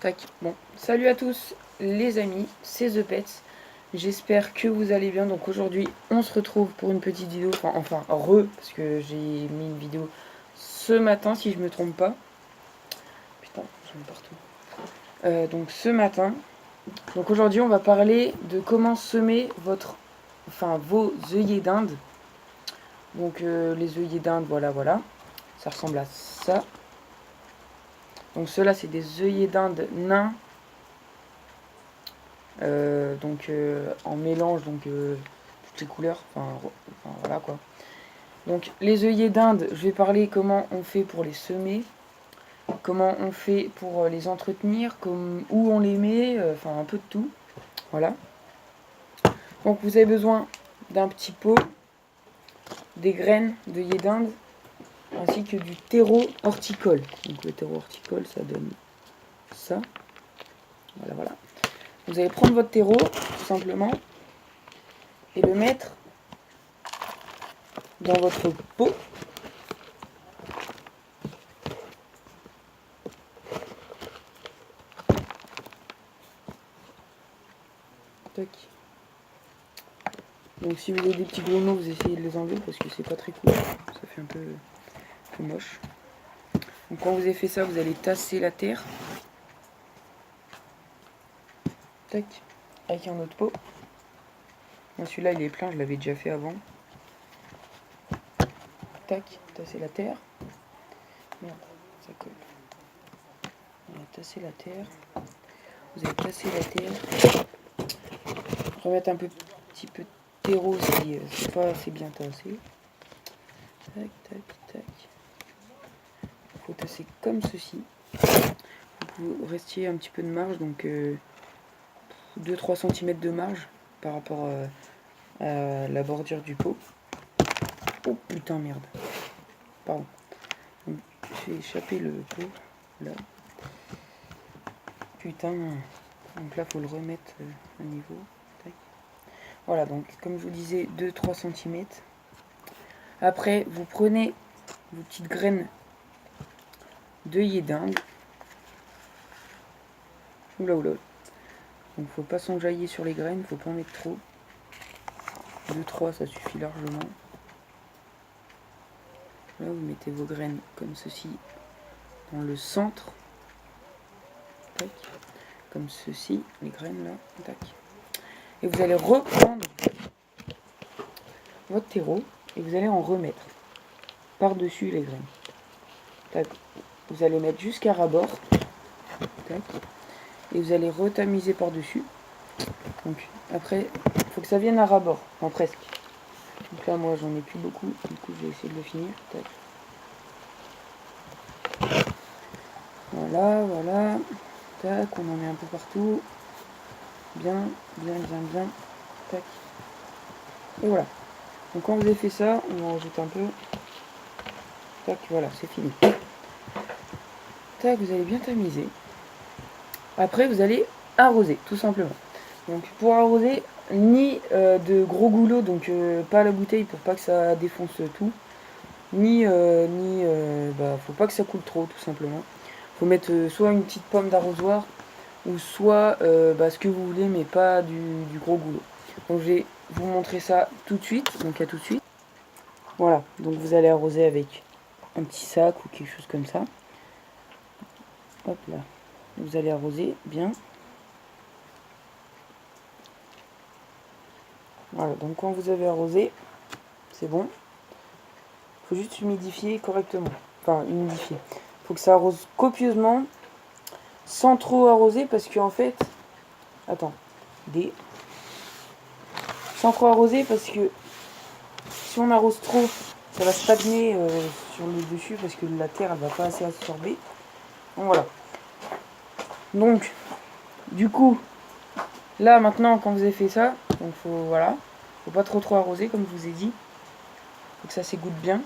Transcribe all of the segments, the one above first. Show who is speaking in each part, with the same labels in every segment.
Speaker 1: Tac. Bon, salut à tous les amis, c'est The Pets. J'espère que vous allez bien. Donc aujourd'hui, on se retrouve pour une petite vidéo. Enfin, parce que j'ai mis une vidéo ce matin, si je me trompe pas. Putain, j'en ai partout. Donc ce matin. Donc aujourd'hui, on va parler de comment semer vos œillets d'Inde. Donc les œillets d'Inde, voilà. Ça ressemble à ça. Donc ceux-là, c'est des œillets d'Inde nains. En mélange, toutes les couleurs, voilà quoi. Donc les œillets d'Inde, je vais parler comment on fait pour les semer, comment on fait pour les entretenir, où on les met, un peu de tout. Voilà. Donc vous avez besoin d'un petit pot, des graines d'œillets d'Inde, ainsi que du terreau horticole. Donc le terreau horticole, ça donne ça. Voilà. Vous allez prendre votre terreau, tout simplement, et le mettre dans votre pot. Tac. Donc si vous avez des petits grenouilles, vous essayez de les enlever parce que c'est pas très cool. Ça fait un peu moche. Donc quand vous avez fait ça, vous allez tasser la terre. Tac. Avec un autre pot. Moi celui-là il est plein, je l'avais déjà fait avant. Tac, tasser la terre. Merde, ça colle. On va tasser la terre. Vous allez tasser la terre. Remettre un petit peu de terreau si c'est pas assez bien tassé. Tac. Il faut tasser comme ceci. Vous restiez un petit peu de marge, donc 2-3 cm de marge par rapport à la bordure du pot. Oh putain, merde. Pardon. Donc, j'ai échappé le pot. Là. Putain. Donc là, faut le remettre à niveau. Tac. Voilà, donc comme je vous disais, 2-3 cm. Après, vous prenez vos petites graines d'œillets d'Inde. Oula. Donc faut pas s'enjailler sur les graines, faut pas en mettre trop. 2-3 ça suffit largement. Là vous mettez vos graines comme ceci dans le centre. Tac. Comme ceci, les graines là. Tac. Et vous allez reprendre votre terreau et vous allez en remettre par-dessus les graines. Tac. Vous allez mettre jusqu'à ras-bord. Tac. Et vous allez retamiser par-dessus. Donc après, il faut que ça vienne à ras-bord, enfin presque. Donc là, moi, j'en ai plus beaucoup. Du coup, je vais essayer de le finir. Tac. Voilà. Tac, on en met un peu partout. Bien. Tac. Et voilà. Donc quand vous avez fait ça, on en rajoute un peu. Tac, voilà, c'est fini. Tac, vous allez bien tamiser. Après, vous allez arroser, tout simplement. Donc pour arroser, ni de gros goulots, donc pas à la bouteille pour pas que ça défonce tout, ni faut pas que ça coule trop, tout simplement. Faut mettre soit une petite pomme d'arrosoir ou soit ce que vous voulez, mais pas du gros goulot. Donc je vais vous montrer ça tout de suite, donc à tout de suite. Voilà, donc vous allez arroser avec un petit sac ou quelque chose comme ça. Hop là, vous allez arroser bien. Voilà, donc quand vous avez arrosé, c'est bon. Il faut juste humidifier correctement. Enfin, humidifier. Il faut que ça arrose copieusement, sans trop arroser, parce qu'en fait... Attends. Sans trop arroser, parce que si on arrose trop, ça va stagner sur le dessus, parce que la terre, elle va pas assez absorber. Donc voilà. Donc, du coup, là, maintenant, quand vous avez fait ça, donc faut pas trop arroser, comme je vous ai dit. Faut que ça s'égoutte bien.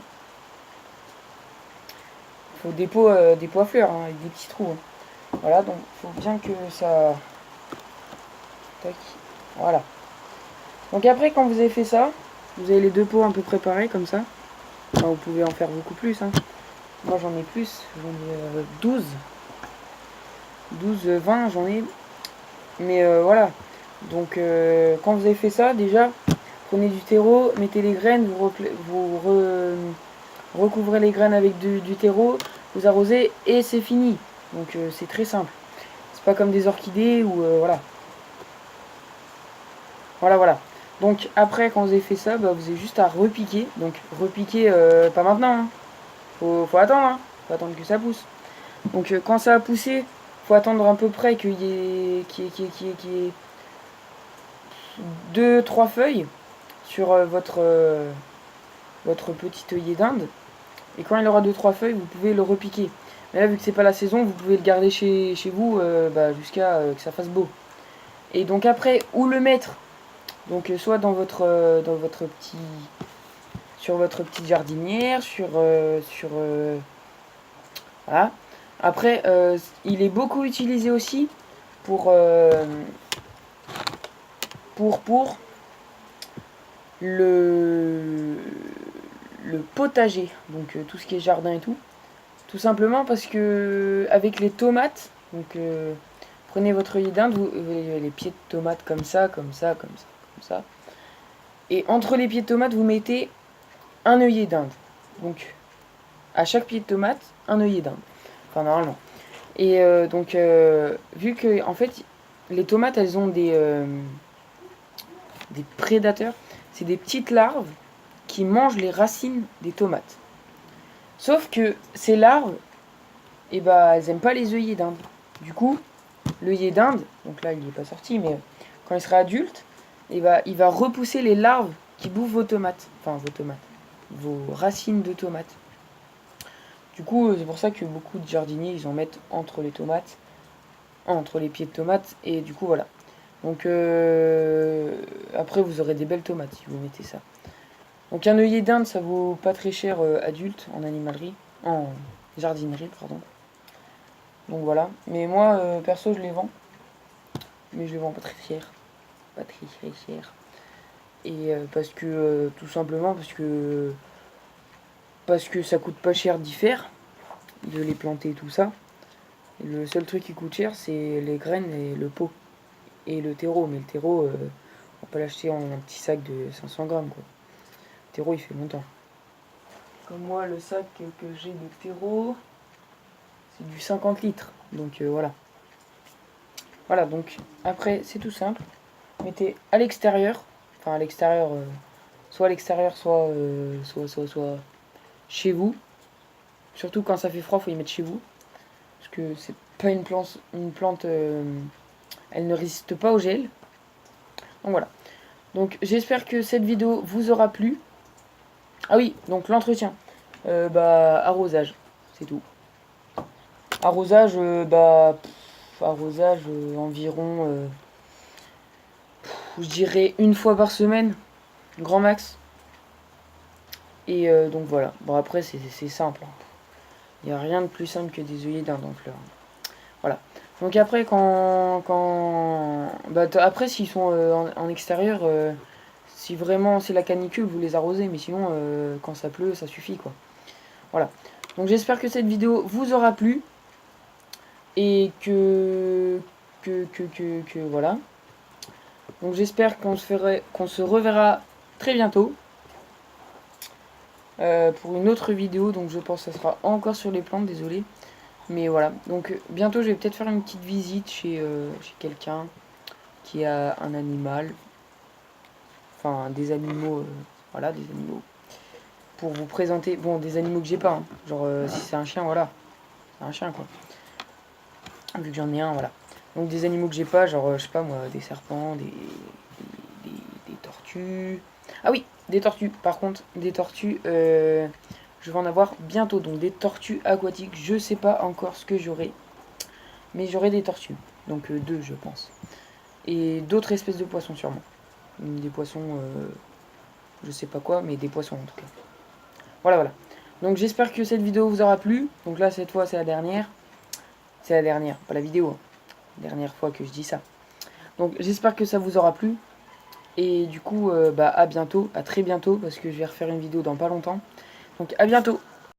Speaker 1: Faut des pots à fleurs, hein, avec des petits trous. Hein. Voilà, donc faut bien que ça... Tac. Voilà. Donc après, quand vous avez fait ça, vous avez les deux pots un peu préparés, comme ça. Enfin, vous pouvez en faire beaucoup plus. Hein. Moi, j'en ai plus. J'en ai 12. 12, 20, j'en ai. Mais voilà. Donc quand vous avez fait ça, déjà, prenez du terreau, mettez les graines, recouvrez les graines avec du terreau, vous arrosez et c'est fini. Donc c'est très simple. C'est pas comme des orchidées ou voilà. Voilà. Donc après, quand vous avez fait ça, bah, vous avez juste à repiquer. Donc repiquer, pas maintenant. Hein. Faut attendre. Hein. Faut attendre que ça pousse. Donc quand ça a poussé, faut attendre à peu près qu'il y ait 2-3 feuilles sur votre petit œillet d'Inde. Et quand il aura 2-3 feuilles, vous pouvez le repiquer. Mais là, vu que c'est pas la saison, vous pouvez le garder chez vous jusqu'à que ça fasse beau. Et donc après, où le mettre? Donc soit dans votre petit, sur votre petite jardinière, voilà. Après, il est beaucoup utilisé aussi pour le potager, donc tout ce qui est jardin et tout. Tout simplement parce que avec les tomates, donc prenez votre œillet d'Inde, les pieds de tomates comme ça, comme ça, comme ça, comme ça. Et entre les pieds de tomates, vous mettez un œillet d'Inde. Donc à chaque pied de tomate, un œillet d'Inde. Enfin normalement. Et vu que en fait les tomates elles ont des prédateurs, c'est des petites larves qui mangent les racines des tomates. Sauf que ces larves, elles aiment pas les œillets d'Inde. Du coup, l'œillet d'Inde, donc là il n'est pas sorti, mais quand il sera adulte, il va repousser les larves qui bouffent vos tomates. Enfin vos tomates. Vos racines de tomates. Du coup, c'est pour ça que beaucoup de jardiniers, ils en mettent entre les tomates, entre les pieds de tomates, et du coup voilà. Donc après vous aurez des belles tomates si vous mettez ça. Donc un œillet d'Inde ça vaut pas très cher adulte en animalerie, en jardinerie pardon. Donc voilà. Mais moi perso je les vends, mais je les vends pas très cher, pas très cher. Et parce que tout simplement parce que ça coûte pas cher d'y faire, de les planter et tout ça. Et le seul truc qui coûte cher c'est les graines et le pot. Et le terreau, mais le terreau, on peut l'acheter en un petit sac de 500 grammes quoi. Le terreau il fait longtemps. Comme moi le sac que j'ai de terreau, c'est du 50 litres. Donc voilà. Voilà, donc après c'est tout simple. Mettez à l'extérieur, enfin à l'extérieur, soit à l'extérieur, soit chez vous. Surtout quand ça fait froid, faut y mettre chez vous. Parce que c'est pas une plante, elle ne résiste pas au gel. Donc voilà. Donc j'espère que cette vidéo vous aura plu. Ah oui, donc l'entretien. Arrosage, c'est tout. Arrosage, environ, je dirais une fois par semaine, grand max. Et donc voilà. Bon après c'est simple. Hein. Il n'y a rien de plus simple que des œillets d'Inde en fleurs. Voilà. Donc après après s'ils sont en extérieur, si vraiment c'est la canicule, vous les arrosez, mais sinon quand ça pleut, ça suffit quoi. Voilà. Donc j'espère que cette vidéo vous aura plu et que voilà. Donc j'espère qu'on se reverra très bientôt pour une autre vidéo. Donc je pense que ça sera encore sur les plantes, désolé. Mais voilà, donc bientôt je vais peut-être faire une petite visite chez quelqu'un qui a un animal, enfin des animaux, voilà, des animaux, pour vous présenter, bon des animaux que j'ai pas, hein. Genre si c'est un chien, voilà, c'est un chien quoi, vu que j'en ai un, voilà. Donc des animaux que j'ai pas, genre je sais pas moi, des serpents, des tortues, ah oui, des tortues, par contre, des tortues, je vais en avoir bientôt, donc des tortues aquatiques, je sais pas encore ce que j'aurai. Mais j'aurai des tortues, donc deux je pense. Et d'autres espèces de poissons sûrement. Des poissons, je sais pas quoi, mais des poissons en tout cas. Voilà. Donc j'espère que cette vidéo vous aura plu. Donc là cette fois c'est la dernière. C'est la dernière, pas la vidéo. Hein. Dernière fois que je dis ça. Donc j'espère que ça vous aura plu. Et du coup, à bientôt, à très bientôt, parce que je vais refaire une vidéo dans pas longtemps. Donc à bientôt.